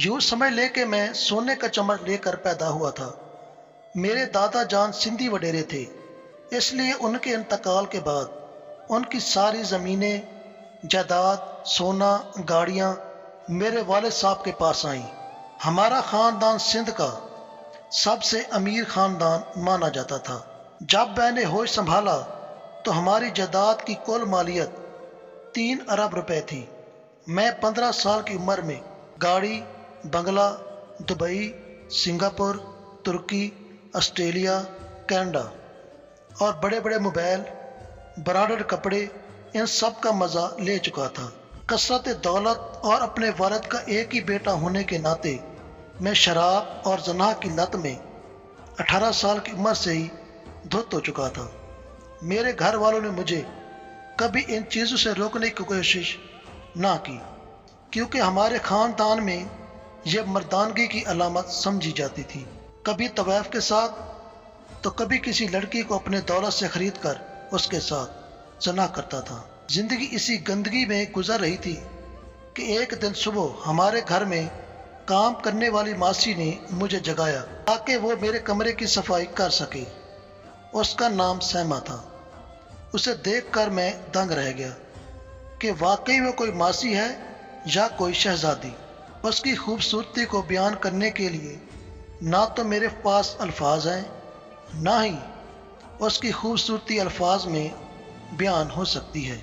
यूं समझ ले कि मैं सोने का चम्मच लेकर पैदा हुआ था। मेरे दादा जान सिंधी वडेरे थे, इसलिए उनके इंतकाल के बाद उनकी सारी ज़मीनें, जायदाद, सोना, गाड़ियाँ मेरे वालिद साहब के पास आईं। हमारा ख़ानदान सिंध का सबसे अमीर ख़ानदान माना जाता था। जब मैंने होश संभाला तो हमारी जायदाद की कुल मालियत 3 अरब रुपए थी। मैं 15 साल की उम्र में गाड़ी, बंगला, दुबई, सिंगापुर, तुर्की, ऑस्ट्रेलिया, कनाडा और बड़े बड़े मोबाइल, ब्रांडेड कपड़े, इन सब का मज़ा ले चुका था। कसरत दौलत और अपने वालिद का एक ही बेटा होने के नाते मैं शराब और ज़ना की लत में 18 साल की उम्र से ही धुत हो चुका था। मेरे घर वालों ने मुझे कभी इन चीज़ों से रोकने की कोशिश ना की, क्योंकि हमारे ख़ानदान में यह मर्दानगी की अलामत समझी जाती थी। कभी तवाइफ के साथ तो कभी किसी लड़की को अपने दौलत से खरीद कर उसके साथ ज़ना करता था। ज़िंदगी इसी गंदगी में गुजर रही थी कि एक दिन सुबह हमारे घर में काम करने वाली मासी ने मुझे जगाया ताकि वो मेरे कमरे की सफाई कर सके। उसका नाम सैमा था। उसे देखकर मैं दंग रह गया कि वाकई वो कोई मासी है या कोई शहजादी। उसकी खूबसूरती को बयान करने के लिए ना तो मेरे पास अल्फाज हैं, ना ही उसकी खूबसूरती अल्फाज में बयान हो सकती है।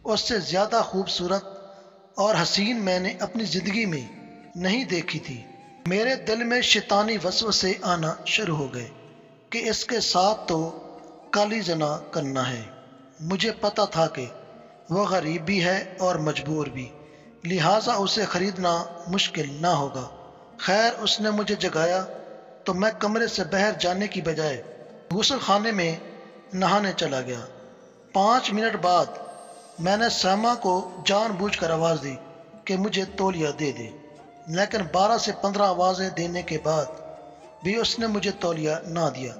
उससे ज़्यादा खूबसूरत और हसीन मैंने अपनी ज़िंदगी में नहीं देखी थी। मेरे दिल में शैतानी वसवसे आना शुरू हो गए कि इसके साथ तो काली जना करना है। मुझे पता था कि वह गरीब भी है और मजबूर भी, लिहाजा उसे खरीदना मुश्किल ना होगा। खैर, उसने मुझे जगाया तो मैं कमरे से बाहर जाने की बजाय गुस्ल खाने में नहाने चला गया। 5 मिनट बाद मैंने सैमा को जानबूझकर आवाज़ दी कि मुझे तौलिया दे दे, लेकिन 12 से 15 आवाज़ें देने के बाद भी उसने मुझे तौलिया ना दिया।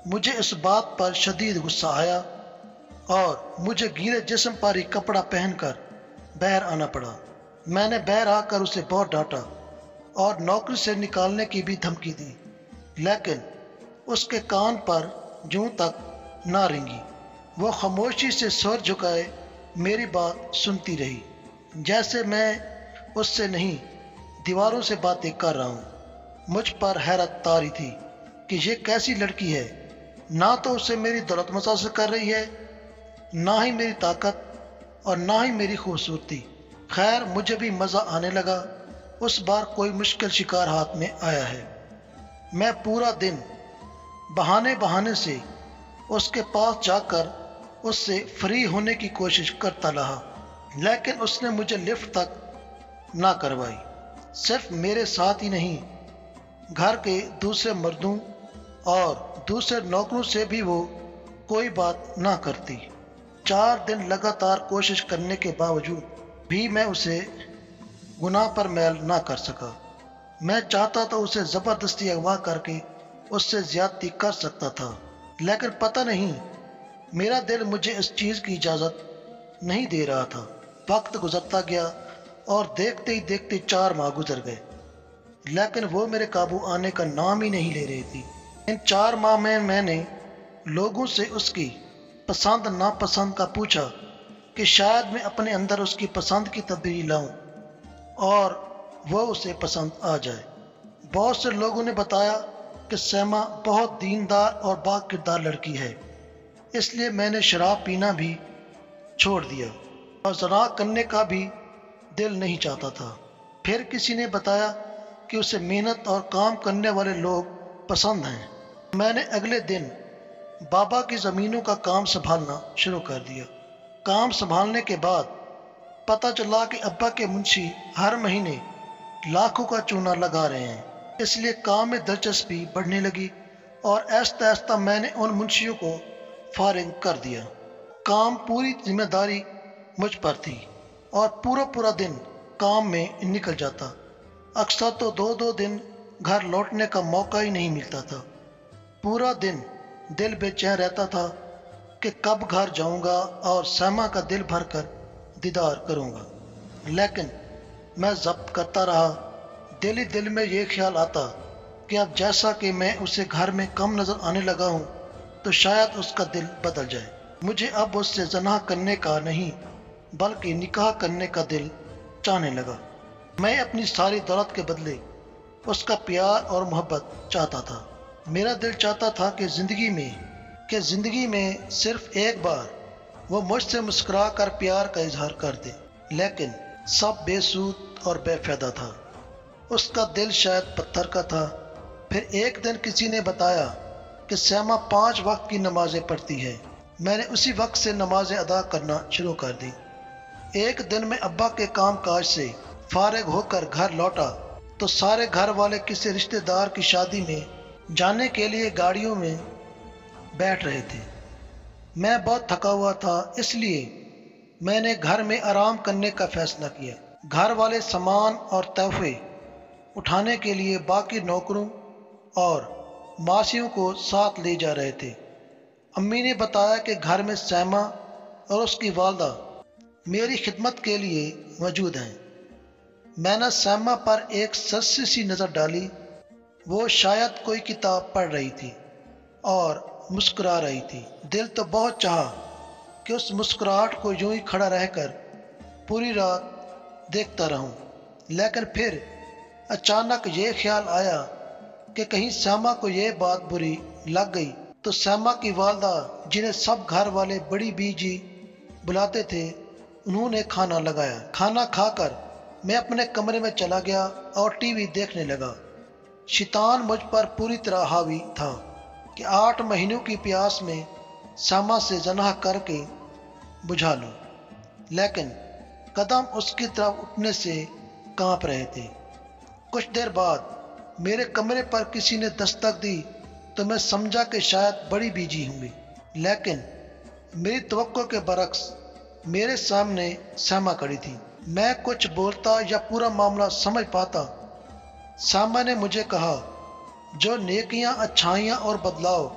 मुझे इस बात पर शदीद गुस्सा आया और मुझे गीले जिस्म पर ही कपड़ा पहनकर बाहर आना पड़ा। मैंने बाहर आकर उसे बहुत डांटा और नौकरी से निकालने की भी धमकी दी, लेकिन उसके कान पर जूं तक ना रेंगी। वो खामोशी से सर झुकाए मेरी बात सुनती रही, जैसे मैं उससे नहीं दीवारों से बातें कर रहा हूँ। मुझ पर हैरत तारी थी कि ये कैसी लड़की है, ना तो उसे मेरी दौलत मुतासिर कर रही है, ना ही मेरी ताकत और ना ही मेरी खूबसूरती। खैर, मुझे भी मज़ा आने लगा। उस बार कोई मुश्किल शिकार हाथ में आया है। मैं पूरा दिन बहाने बहाने से उसके पास जाकर उससे फ्री होने की कोशिश करता रहा, लेकिन उसने मुझे लिफ्ट तक ना करवाई। सिर्फ मेरे साथ ही नहीं, घर के दूसरे मर्दों और दूसरे नौकरों से भी वो कोई बात ना करती। 4 दिन लगातार कोशिश करने के बावजूद भी मैं उसे गुनाह पर मैल ना कर सका। मैं चाहता तो उसे ज़बरदस्ती अगवा करके उससे ज़्यादती कर सकता था, लेकिन पता नहीं मेरा दिल मुझे इस चीज़ की इजाज़त नहीं दे रहा था। वक्त गुजरता गया और देखते ही देखते 4 माह गुजर गए, लेकिन वो मेरे काबू आने का नाम ही नहीं ले रही थी। इन 4 माह में मैंने लोगों से उसकी पसंद नापसंद का पूछा कि शायद मैं अपने अंदर उसकी पसंद की तब्दीली लाऊं और वह उसे पसंद आ जाए। बहुत से लोगों ने बताया कि सैमा बहुत दीनदार और बाकिरदार लड़की है, इसलिए मैंने शराब पीना भी छोड़ दिया और ज़ना करने का भी दिल नहीं चाहता था। फिर किसी ने बताया कि उसे मेहनत और काम करने वाले लोग पसंद हैं। मैंने अगले दिन बाबा की ज़मीनों का काम संभालना शुरू कर दिया। काम संभालने के बाद पता चला कि अब्बा के मुंशी हर महीने लाखों का चूना लगा रहे हैं, इसलिए काम में दिलचस्पी बढ़ने लगी और आहिस्ता आहिस्ता मैंने उन मुंशियों को फारिग कर दिया। काम पूरी जिम्मेदारी मुझ पर थी और पूरा दिन काम में निकल जाता। अक्सर तो 2-2 दिन घर लौटने का मौका ही नहीं मिलता था। पूरा दिन दिल बेचैन रहता था कि कब घर जाऊंगा और सैमा का दिल भर कर दीदार करूंगा, लेकिन मैं ज़ब्त करता रहा, دل ہی دل میں یہ خیال آتا کہ اب جیسا کہ میں اسے گھر میں کم نظر آنے لگا ہوں تو شاید اس کا دل بدل جائے۔ مجھے اب اس سے زنا کرنے کا نہیں بلکہ نکاح کرنے کا دل چاہنے لگا۔ میں اپنی ساری دولت کے بدلے اس کا پیار اور محبت چاہتا تھا۔ میرا دل چاہتا تھا کہ زندگی میں صرف ایک بار وہ مجھ سے مسکرا کر پیار کا اظہار کر دے، لیکن سب بے سود اور بے فائدہ تھا۔ اس کا دل شاید پتھر کا تھا۔ پھر ایک دن کسی نے بتایا کہ سیما 5 وقت کی نمازیں پڑھتی ہے۔ میں نے اسی وقت سے نمازیں ادا کرنا شروع کر دی۔ ایک دن میں ابا کے کام کاج سے فارغ ہو کر گھر لوٹا تو سارے گھر والے کسی رشتہ دار کی شادی میں جانے کے لیے گاڑیوں میں بیٹھ رہے تھے۔ میں بہت تھکا ہوا تھا، اس لیے میں نے گھر میں آرام کرنے کا فیصلہ کیا۔ گھر والے سامان اور تحفے اٹھانے کے لیے باقی نوکروں اور ماسیوں کو ساتھ لے جا رہے تھے۔ امی نے بتایا کہ گھر میں سیما اور اس کی والدہ میری خدمت کے لیے موجود ہیں۔ میں نے سیما پر ایک سرسی سی نظر ڈالی۔ وہ شاید کوئی کتاب پڑھ رہی تھی اور مسکرا رہی تھی۔ دل تو بہت چاہا کہ اس مسکراہٹ کو یوں ہی کھڑا رہ کر پوری رات دیکھتا رہوں، لیکن پھر اچانک یہ خیال آیا کہ کہیں سیما کو یہ بات بری لگ گئی تو سیما کی والدہ، جنہیں سب گھر والے بڑی بی جی بلاتے تھے، انہوں نے کھانا لگایا۔ کھانا کھا کر میں اپنے کمرے میں چلا گیا اور ٹی وی دیکھنے لگا۔ شیطان مجھ پر پوری طرح حاوی تھا کہ 8 مہینوں کی پیاس میں سیما سے زنا کر کے بجھا لوں، لیکن قدم اس کی طرف اٹھنے سے کانپ رہے تھے۔ کچھ دیر بعد میرے کمرے پر کسی نے دستک دی تو میں سمجھا کہ شاید بڑی بی جی ہوں گی، لیکن میری توقع کے برعکس میرے سامنے سیما کھڑی تھی۔ میں کچھ بولتا یا پورا معاملہ سمجھ پاتا۔ سیما نے مجھے کہا، جو نیکیاں، اچھائیاں اور بدلاؤ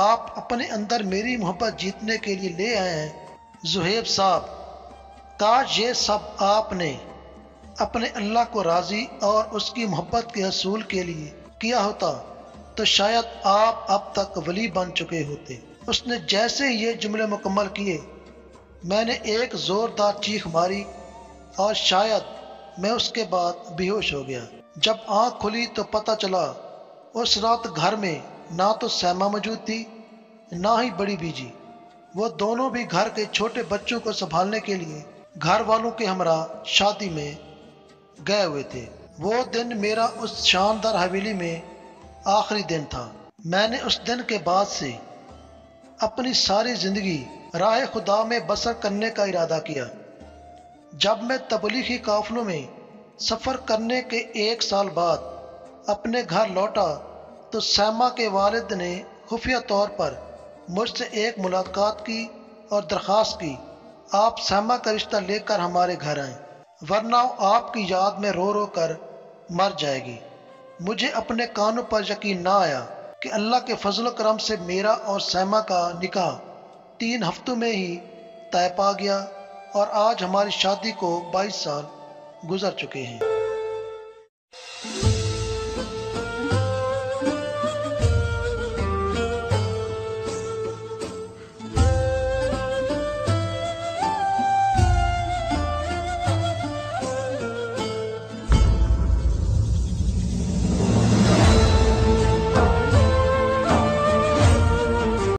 آپ اپنے اندر میری محبت جیتنے کے لیے لے آئے ہیں زہیب صاحب، کاش یہ سب آپ نے اپنے اللہ کو راضی اور اس کی محبت کے حصول کے لیے کیا ہوتا تو شاید آپ اب تک ولی بن چکے ہوتے۔ اس نے جیسے ہی یہ جملے مکمل کیے، میں نے ایک زوردار چیخ ماری اور شاید میں اس کے بعد بے ہوش ہو گیا۔ جب آنکھ کھلی تو پتہ چلا اس رات گھر میں نہ تو سیما موجود تھی نہ ہی بڑی بی جی۔ وہ دونوں بھی گھر کے چھوٹے بچوں کو سنبھالنے کے لیے گھر والوں کے ہمراہ شادی میں گئے ہوئے تھے۔ وہ دن میرا اس شاندار حویلی میں آخری دن تھا۔ میں نے اس دن کے بعد سے اپنی ساری زندگی راہ خدا میں بسر کرنے کا ارادہ کیا۔ جب میں تبلیغی قافلوں میں سفر کرنے کے 1 سال بعد اپنے گھر لوٹا تو سیما کے والد نے خفیہ طور پر مجھ سے ایک ملاقات کی اور درخواست کی، آپ سیما کا رشتہ لے کر ہمارے گھر آئیں، ورنہ وہ آپ کی یاد میں رو رو کر مر جائے گی۔ مجھے اپنے کانوں پر یقین نہ آیا کہ اللہ کے فضل و کرم سے میرا اور سیما کا نکاح 3 ہفتوں میں ہی طے پا گیا اور آج ہماری شادی کو 22 سال گزر چکے ہیں۔